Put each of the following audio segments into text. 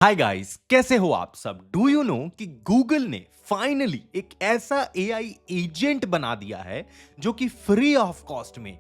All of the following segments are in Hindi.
हाय गाइस, कैसे हो आप सब। डू यू नो कि गूगल ने फाइनली एक ऐसा एआई एजेंट बना दिया है जो कि फ्री ऑफ कॉस्ट में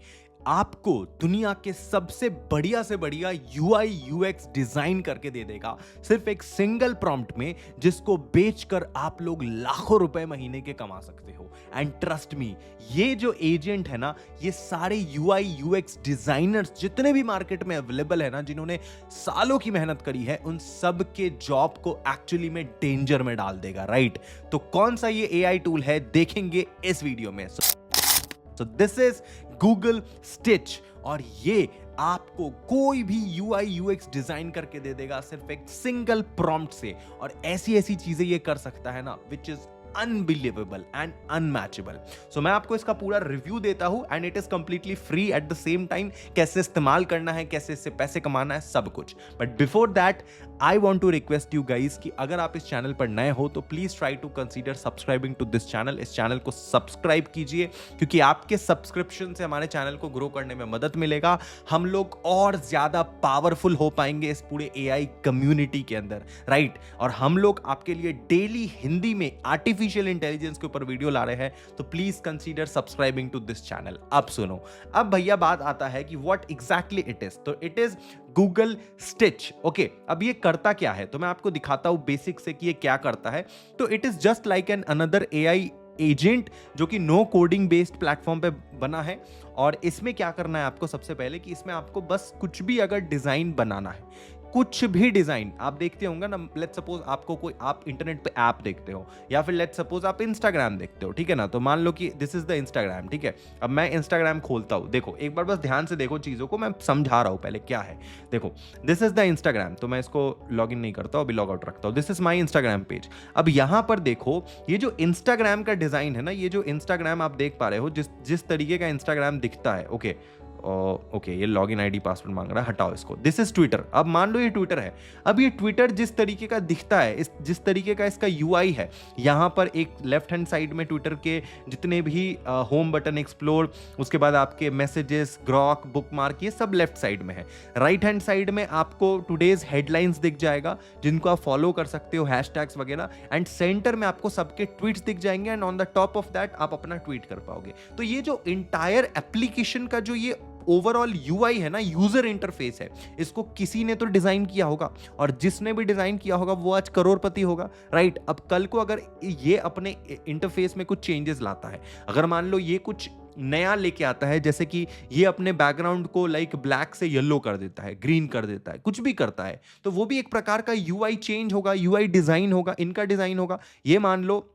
आपको दुनिया के सबसे बढ़िया से बढ़िया यूआई यूएक्स डिजाइन करके दे देगा सिर्फ एक सिंगल प्रॉम्प्ट में, जिसको बेचकर आप लोग लाखों रुपए महीने के कमा सकते हो। एंड ट्रस्ट मी, ये जो एजेंट है ना, ये सारे यूआई यूएक्स डिजाइनर्स जितने भी मार्केट में अवेलेबल है ना, जिन्होंने सालों की मेहनत करी है, उन सब के जॉब को एक्चुअली में डेंजर में डाल देगा। राइट, तो कौन सा ये एआई टूल है देखेंगे इस वीडियो में। So this is Google stitch, और ये आपको कोई भी यूआई यूएक्स डिजाइन करके दे देगा सिर्फ एक सिंगल प्रॉम्प्ट से। और ऐसी ऐसी चीजें ये कर सकता है ना, which is unbelievable and unmatchable. So मैं आपको इसका पूरा रिव्यू देता हूं and it is completely free at the same time. कैसे इस्तेमाल करना है, कैसे इससे पैसे कमाना है, सब कुछ। But before that I want to request you guys कि अगर आप इस चैनल पर नए हो तो please try to consider subscribing to this channel. इस चैनल को सब्सक्राइब कीजिए, क्योंकि आपके सब्सक्रिप्शन से हमारे चैनल को ग्रो करने में मदद मिलेगा। हम लोग और ज्यादा पावरफुल हो पाएंगे इस पूरे एआई कम्युनिटी के अंदर। राइट, और हम लोग आपके लिए डेली हिंदी में आर्टिफिशियल इंटेलिजेंस के ऊपर वीडियो ला रहे हैं, तो please consider subscribing to this channel. अब सुनो, अब भैया बात आता है कि व्हाट एग्जैक्टली इट इज। तो it is Google Stitch. Okay, अब ये करता क्या है, तो मैं आपको दिखाता हूं बेसिक से कि ये क्या करता है। तो it is just like an another AI agent जो कि नो कोडिंग बेस्ड प्लेटफॉर्म पे बना है। और इसमें क्या करना है आपको, सबसे पहले कि इसमें आपको बस कुछ भी अगर डिजाइन बनाना है, कुछ भी डिजाइन आप देखते होंगे ना, लेट्स सपोज आपको कोई, आप इंटरनेट पे ऐप देखते हो, या फिर लेट्स सपोज आप इंस्टाग्राम देखते हो, ठीक है ना। तो मान लो कि दिस इज द इंस्टाग्राम, ठीक है। अब मैं इंस्टाग्राम खोलता हूँ, देखो एक बार बस ध्यान से देखो चीजों को, मैं समझा रहा हूँ पहले क्या है। देखो, दिस इज द इंस्टाग्राम। तो मैं इसको लॉग इन नहीं करता हूँ, अभी लॉग आउट रखता हूँ। This is my Instagram page. अब यहाँ पर देखो, ये जो इंस्टाग्राम का डिजाइन है ना, ये जो इंस्टाग्राम आप देख पा रहे हो, जिस जिस तरीके का इंस्टाग्राम दिखता है, ओके ओके, ये लॉगिन आईडी पासवर्ड मांग रहा है, हटाओ इसको। This is Twitter. अब मान लो ये ट्विटर है। अब ये ट्विटर जिस तरीके का दिखता है, जिस तरीके का इसका यूआई है, यहाँ पर एक लेफ्ट हैंड साइड में ट्विटर के जितने भी होम बटन, एक्सप्लोर, उसके बाद आपके मैसेजेस, ग्रॉक, बुकमार्क, ये सब लेफ्ट साइड में है। राइट हैंड साइड में आपको टुडेज हेडलाइंस दिख जाएगा, जिनको आप फॉलो कर सकते हो, हैशटैग्स वगैरह। एंड सेंटर में आपको सबके ट्वीट्स दिख जाएंगे, and on the top of that आप अपना ट्वीट कर पाओगे। तो ये जो इंटायर एप्लीकेशन का जो ये ओवरऑल यूआई है ना, यूजर इंटरफेस है, इसको किसी ने तो डिजाइन किया होगा, और जिसने भी डिजाइन किया होगा वो आज करोड़पति होगा। राइट, अब कल को अगर ये अपने इंटरफेस में कुछ चेंजेस लाता है, अगर मान लो ये कुछ नया लेके आता है, जैसे कि ये अपने बैकग्राउंड को लाइक ब्लैक से येलो कर देता है, ग्रीन कर देता है, कुछ भी करता है, तो वो भी एक प्रकार का यूआई चेंज होगा, यूआई डिजाइन होगा, इनका डिजाइन होगा। ये मान लो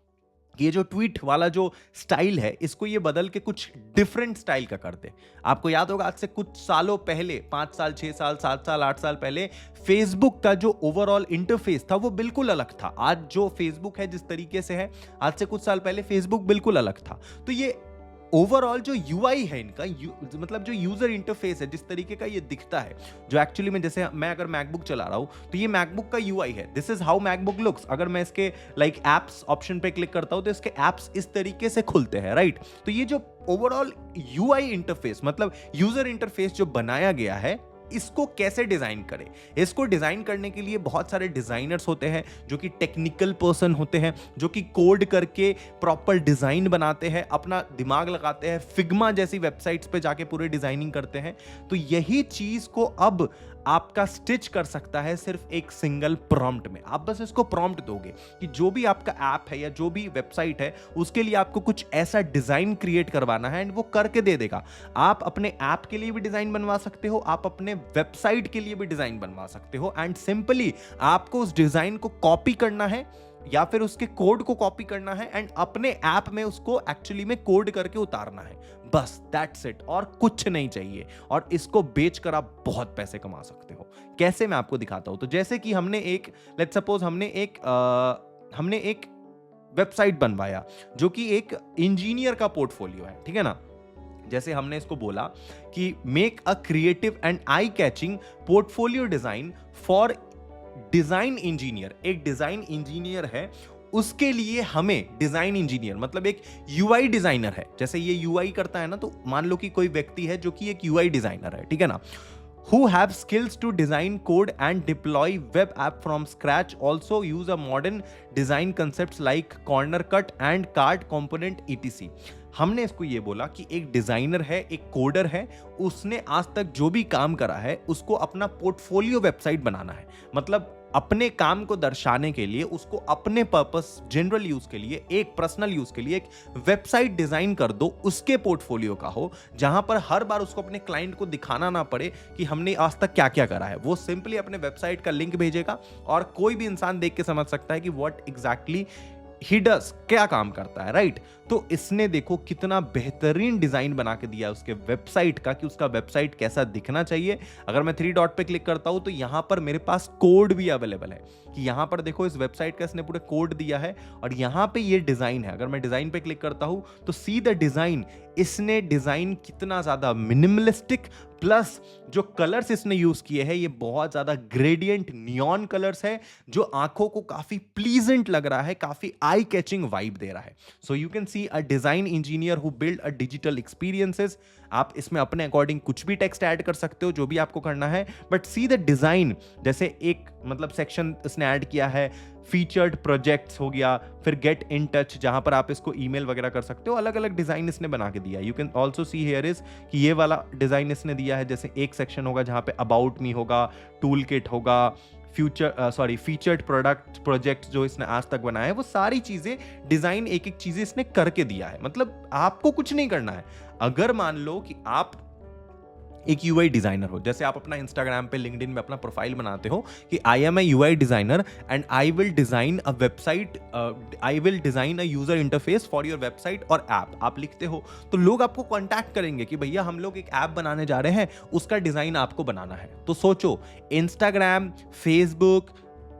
ये जो ट्वीट वाला जो स्टाइल है, इसको ये बदल के कुछ डिफरेंट स्टाइल का करते। आपको याद होगा, आज से कुछ सालों पहले, 5 साल, 6 साल, 7 साल, 8 साल पहले, फेसबुक का जो ओवरऑल इंटरफेस था वो बिल्कुल अलग था। आज जो फेसबुक है जिस तरीके से है, आज से कुछ साल पहले फेसबुक बिल्कुल अलग था। तो ये ओवरऑल जो यूआई है इनका, मतलब जो यूजर इंटरफेस है, जिस तरीके का ये दिखता है, जो एक्चुअली में, जैसे मैं अगर मैकबुक चला रहा हूं तो ये मैकबुक का यूआई है। This is how MacBook looks. अगर मैं इसके लाइक एप्स ऑप्शन पे क्लिक करता हूं तो इसके एप्स इस तरीके से खुलते हैं। राइट, तो ये जो ओवरऑल यूआई इंटरफेस, मतलब यूजर इंटरफेस जो बनाया गया है, इसको कैसे डिजाइन करें। इसको डिजाइन करने के लिए बहुत सारे डिजाइनर्स होते हैं, जो कि टेक्निकल पर्सन होते हैं, जो कि कोड करके प्रॉपर डिजाइन बनाते हैं, अपना दिमाग लगाते हैं, फिग्मा जैसी वेबसाइट्स पे जाके पूरे डिजाइनिंग करते हैं। तो यही चीज को अब आपका स्टिच कर सकता है सिर्फ एक सिंगल प्रॉम्प्ट में। आप बस इसको प्रॉम्प्ट दोगे कि जो भी आपका ऐप है या जो भी वेबसाइट है, उसके लिए आपको कुछ ऐसा डिजाइन क्रिएट करवाना है, एंड वो करके दे देगा। आप अपने ऐप के लिए भी डिजाइन बनवा सकते हो, आप अपने वेबसाइट के लिए भी डिजाइन बनवा सकते हो, एंड सिंपली आपको उस डिजाइन को कॉपी करना है या फिर उसके कोड को कॉपी करना है, एंड अपने ऐप में उसको एक्चुअली में कोड करके उतारना है। बस दैट्स इट, और कुछ नहीं चाहिए। और इसको बेचकर आप बहुत पैसे कमा सकते हो। कैसे, मैं आपको दिखाता हूं। तो जैसे कि हमने एक, लेट्स सपोज हमने एक वेबसाइट बनवाया जो कि एक इंजीनियर का पोर्टफोलियो है, ठीक है ना। जैसे हमने इसको बोला कि make a creative and eye catching portfolio design for design engineer. एक डिजाइन इंजीनियर है, उसके लिए हमें डिजाइन इंजीनियर, मतलब एक यूआई डिजाइनर है। जैसे ये यूआई करता है ना, तो मान लो कि कोई व्यक्ति है जो कि एक यूआई डिजाइनर है, ठीक है ना। who have skills to design code and deploy web app from scratch also use a modern design concepts like corner cut and card component etc. हमने इसको ये बोला कि एक डिजाइनर है, एक कोडर है, उसने आज तक जो भी काम करा है उसको अपना पोर्टफोलियो वेबसाइट बनाना है। मतलब अपने काम को दर्शाने के लिए उसको अपने पर्पस जनरल यूज के लिए, एक पर्सनल यूज के लिए एक वेबसाइट डिजाइन कर दो, उसके पोर्टफोलियो का हो, जहां पर हर बार उसको अपने क्लाइंट को दिखाना ना पड़े कि हमने आज तक क्या क्या करा है। वो सिंपली अपने वेबसाइट का लिंक भेजेगा और कोई भी इंसान देख के समझ सकता है कि व्हाट एग्जैक्टली ही डज, क्या काम करता है, राइट। तो इसने देखो कितना बेहतरीन डिजाइन बना के दिया उसके वेबसाइट का कि उसका वेबसाइट कैसा दिखना चाहिए। अगर मैं 3 डॉट पे क्लिक करता हूं तो यहां पर मेरे पास कोड भी अवेलेबल है कि यहां पर देखो इस वेबसाइट का इसने पूरे कोड दिया है और यहां पे ये डिजाइन है। अगर मैं डिजाइन पे क्लिक करता हूं तो सी द डिजाइन, इसने डिजाइन कितना ज्यादा मिनिमलिस्टिक, प्लस जो कलर्स इसने यूज किए हैं ये बहुत ज्यादा ग्रेडियंट नियॉन कलर्स है जो आंखों को काफी प्लीजेंट लग रहा है, काफी आई कैचिंग वाइब दे रहा है। So you can see a design engineer who build a digital experiences. आप इसमें अपने अकॉर्डिंग कुछ भी टेक्स्ट ऐड कर सकते हो जो भी आपको करना है, बट सी द डिजाइन। जैसे एक मतलब सेक्शन इसने ऐड किया है फीचर्ड प्रोजेक्ट्स हो गया, फिर गेट इन टच जहां पर आप इसको ईमेल वगैरह कर सकते हो। अलग अलग डिजाइन इसने बना के दिया है। You can also see here is कि ये वाला डिजाइन इसने दिया है। जैसे एक सेक्शन होगा जहां पे अबाउट मी होगा, टूल किट होगा, फीचर्ड प्रोडक्ट प्रोजेक्ट जो इसने आज तक बनाया है, वो सारी चीजें डिजाइन एक एक चीजें इसने करके दिया है। मतलब आपको कुछ नहीं करना है। अगर मान लो कि आप एक यूआई डिजाइनर हो, जैसे आप अपना इंस्टाग्राम पे, लिंक्डइन में अपना प्रोफाइल बनाते हो कि I am a UI designer and I will design a website, I will design a user interface for your website और ऐप, आप लिखते हो तो लोग आपको कांटेक्ट करेंगे कि भैया हम लोग एक ऐप बनाने जा रहे हैं, उसका डिजाइन आपको बनाना है। तो सोचो, इंस्टाग्राम, फेसबुक,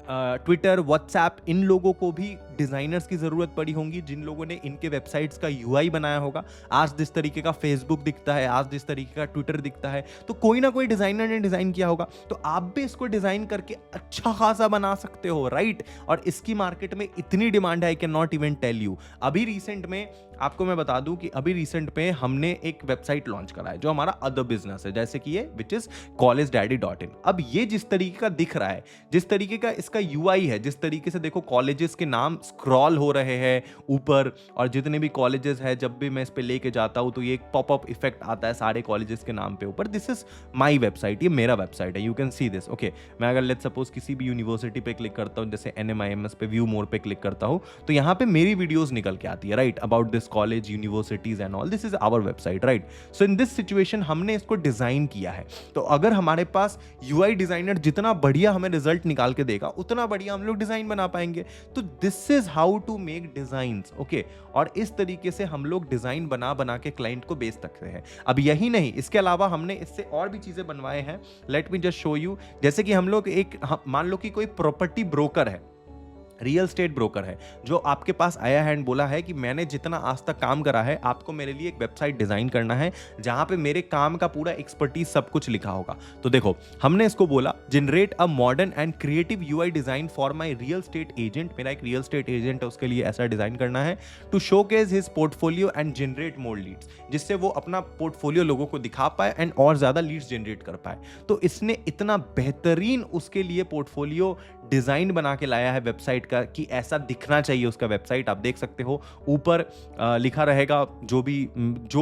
ट्विटर, व्हाट्सएप, इन लोगों को भी डिजाइनर्स की जरूरत पड़ी होंगी जिन लोगों ने इनके वेबसाइट्स का यूआई बनाया होगा। आज जिस तरीके का फेसबुक दिखता है, आज जिस तरीके का ट्विटर दिखता है, तो कोई ना कोई डिजाइनर ने डिजाइन किया होगा। तो आप भी इसको डिजाइन करके अच्छा खासा बना सकते हो, राइट। और इसकी मार्केट में इतनी डिमांड है, I can not even tell you. अभी रिसेंट में आपको मैं बता दूं कि अभी रिसेंट में हमने एक वेबसाइट लॉन्च करा है जो हमारा अदर बिजनेस है, जैसे कि ये विच इज collegedaddy.in। अब ये जिस तरीके का दिख रहा है, जिस तरीके का इसका यूआई है, जिस तरीके से देखो कॉलेजेस के नाम स्क्रॉल हो रहे हैं ऊपर, और जितने भी कॉलेजेस है, जब भी मैं इस पे लेके जाता हूं तो ये एक पॉपअप इफेक्ट आता है सारे कॉलेजेस के नाम पे ऊपर। दिस इज माई वेबसाइट, ये मेरा वेबसाइट है, you can see this. Okay, मैं अगर लेट्स सपोज किसी भी यूनिवर्सिटी पे क्लिक करता हूं, जैसे NMIMS पे, व्यू मोर पे क्लिक करता हूं, तो यहाँ पे मेरी वीडियोस निकल के आती है, right, about this college, universities and all. This is our website, right. So in this situation हमने इसको डिजाइन किया है। तो अगर हमारे पास यूआई डिजाइनर जितना बढ़िया हमें रिजल्ट निकाल के देगा, उतना बढ़िया हम लोग डिजाइन बना पाएंगे। तो this is how to make designs, okay. और इस तरीके से हम लोग डिजाइन बना बना के क्लाइंट को बेच सकते हैं। अब यही नहीं, इसके अलावा हमने इससे और भी चीजें बनवाए हैं। Let me just show you. जैसे कि हम लोग एक, मान लो कि कोई प्रॉपर्टी ब्रोकर है, रियल स्टेट ब्रोकर है, जो आपके पास आया है एंड बोला है कि मैंने जितना आज तक काम करा है, आपको मेरे लिए एक वेबसाइट डिजाइन करना है जहां पे मेरे काम का पूरा एक्सपर्टीज सब कुछ लिखा होगा। तो देखो, हमने इसको बोला generate a modern and creative UI design for my real estate agent. मेरा एक रियल स्टेट एजेंट है, उसके लिए ऐसा डिजाइन करना है to showcase his portfolio and generate more leads, जिससे वो अपना पोर्टफोलियो लोगों को दिखा पाए एंड और ज्यादा लीड्स जनरेट कर पाए। तो इसने इतना बेहतरीन उसके लिए पोर्टफोलियो डिजाइन बना के लाया है वेबसाइट का कि ऐसा दिखना चाहिए उसका वेबसाइट। आप देख सकते हो ऊपर लिखा रहेगा जो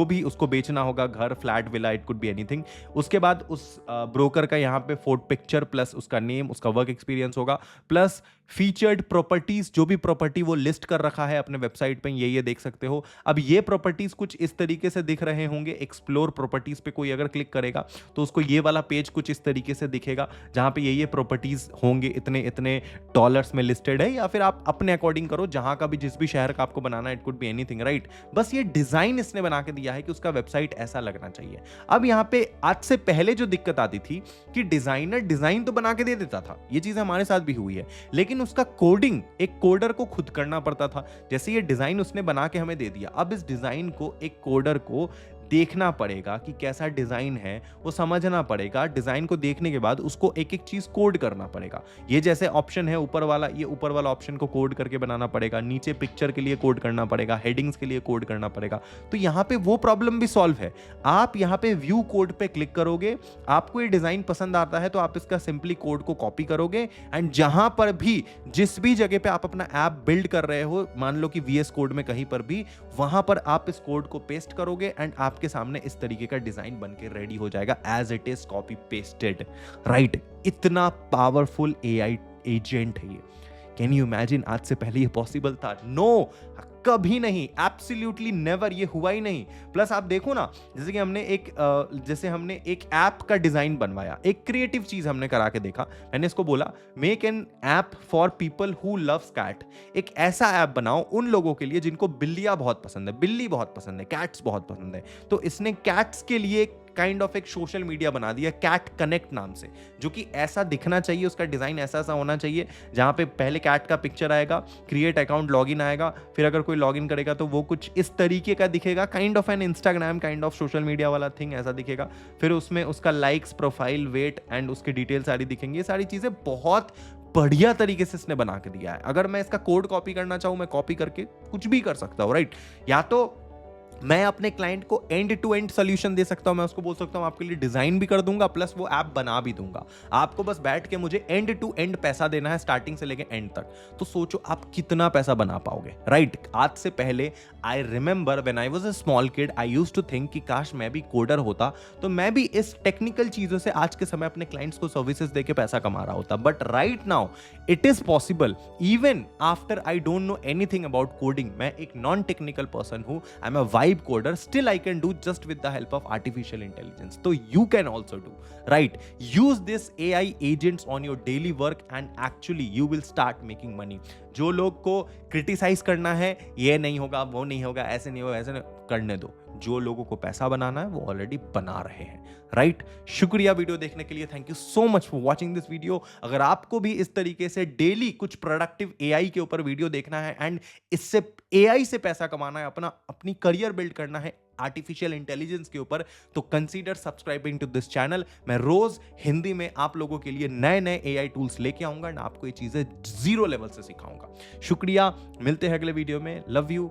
भी उसको बेचना होगा, घर, flat, villa, it could be anything. उसके बाद उस ब्रोकर का यहाँ पे फोटो पिक्चर प्लस उसका नेम, उसका वर्क एक्सपीरियंस होगा, प्लस फीचर्ड प्रॉपर्टीज, जो भी प्रॉपर्टी वो लिस्ट कर रखा है अपने वेबसाइट पे, ये देख सकते हो। अब ये प्रॉपर्टीज कुछ इस तरीके से दिख रहे होंगे। एक्सप्लोर प्रॉपर्टीज पे कोई अगर क्लिक करेगा तो उसको ये वाला पेज कुछ इस तरीके से दिखेगा जहां पे ये प्रॉपर्टीज होंगे, इतने इतने डॉलर्स में लिस्टेड है, या फिर आप अपने अकॉर्डिंग करो, जहां का भी जिस भी शहर का आपको बनाना है, it could be anything, right. बस ये डिजाइन इसने बना के दिया है कि उसका वेबसाइट ऐसा लगना चाहिए। अब यहाँ पे आज से पहले जो दिक्कत आती थी कि डिजाइनर डिजाइन तो बना के दे देता था, ये चीज हमारे साथ भी हुई है, लेकिन उसका कोडिंग एक कोडर को खुद करना पड़ता था। जैसे ये डिजाइन उसने बना के हमें दे दिया, अब इस डिजाइन को एक कोडर को देखना पड़ेगा कि कैसा डिजाइन है, वो समझना पड़ेगा। डिजाइन को देखने के बाद उसको एक एक चीज कोड करना पड़ेगा। ये जैसे ऑप्शन है ऊपर वाला, ये ऊपर वाला ऑप्शन को कोड करके बनाना पड़ेगा, नीचे पिक्चर के लिए कोड करना पड़ेगा, हेडिंग्स के लिए कोड करना पड़ेगा। तो यहाँ पे वो प्रॉब्लम भी सॉल्व है। आप यहाँ पे व्यू कोड पे क्लिक करोगे, आपको ये डिजाइन पसंद आता है तो आप इसका सिंपली कोड को कॉपी करोगे, एंड जहां पर भी जिस भी जगह पे आप अपना ऐप बिल्ड कर रहे हो, मान लो कि VS कोड में कहीं पर भी, वहां पर आप इस कोड को पेस्ट करोगे एंड आपके सामने इस तरीके का डिजाइन बन के रेडी हो जाएगा as it is copy pasted, right. इतना पावरफुल AI एजेंट है ये। कैन यू इमेजिन, आज से पहले ये पॉसिबल था? नो, कभी नहीं, एब्सोल्युटली नेवर, ये हुआ ही नहीं। प्लस आप देखो ना, जैसे कि हमने एक ऐप का डिजाइन बनवाया, एक क्रिएटिव चीज हमने करा के देखा। मैंने इसको बोला make an app for people who loves cat. एक ऐसा ऐप बनाओ उन लोगों के लिए जिनको बिल्लियां बहुत पसंद है, बिल्ली बहुत पसंद है, कैट्स बहुत पसंद है। तो इसने कैट्स के लिए काइंड ऑफ एक सोशल मीडिया बना दिया कैट कनेक्ट नाम से, जो कि ऐसा दिखना चाहिए, उसका डिजाइन ऐसा ऐसा होना चाहिए, जहां पे पहले कैट का पिक्चर आएगा, क्रिएट अकाउंट, लॉगिन आएगा, फिर अगर कोई लॉगिन करेगा तो वो कुछ इस तरीके का दिखेगा, kind of an Instagram kind of social media वाला थिंग ऐसा दिखेगा। फिर उसमें उसका लाइक्स, प्रोफाइल, वेट एंड उसकी डिटेल सारी दिखेंगी। ये सारी चीजें बहुत बढ़िया तरीके से इसने बना के दिया है। अगर मैं इसका कोड कॉपी करना चाहूं, मैं कॉपी करके कुछ भी कर सकता हूं, राइट। या तो मैं अपने क्लाइंट को एंड टू एंड सोल्यूशन दे सकता हूं, मैं उसको बोल सकता हूं आपके लिए डिजाइन भी कर दूंगा प्लस वो ऐप बना भी दूंगा, आपको बस बैठ के मुझे एंड टू एंड पैसा देना है, स्टार्टिंग से लेके एंड तक। तो सोचो आप कितना पैसा बना पाओगे, राइट। आज से पहले I remember when I was a small kid, I used to think कि काश मैं भी कोडर होता तो मैं भी इस टेक्निकल चीजों से आज के समय अपने क्लाइंट्स को सर्विसेज देके पैसा कमा रहा होता। But right now it is possible even after I don't know anything about coding. मैं एक नॉन टेक्निकल पर्सन हूं, I am a vibe coder, still I can do just with the help of artificial intelligence. So you can also do, right? Use this AI agents on your daily work and actually you will start making money. जो लोग को क्रिटिसाइज करना है, ये नहीं होगा, वो नहीं होगा, ऐसे नहीं होगा, ऐसे नहीं, करने दो। जो लोगों को पैसा बनाना है वो ऑलरेडी बना रहे हैं, राइट। शुक्रिया वीडियो देखने के लिए, thank you so much for watching this video. अगर आपको भी इस तरीके से डेली कुछ प्रोडक्टिव AI के ऊपर वीडियो देखना है एंड इससे AI से पैसा कमाना है, अपनी करियर बिल्ड करना है आर्टिफिशियल इंटेलिजेंस के ऊपर, तो consider subscribing to this channel. मैं रोज हिंदी में आप लोगों के लिए नए नए AI टूल्स लेके आऊंगा एंड आपको ये चीजें 0 लेवल से सिखाऊंगा। शुक्रिया, मिलते हैं अगले वीडियो में। Love you.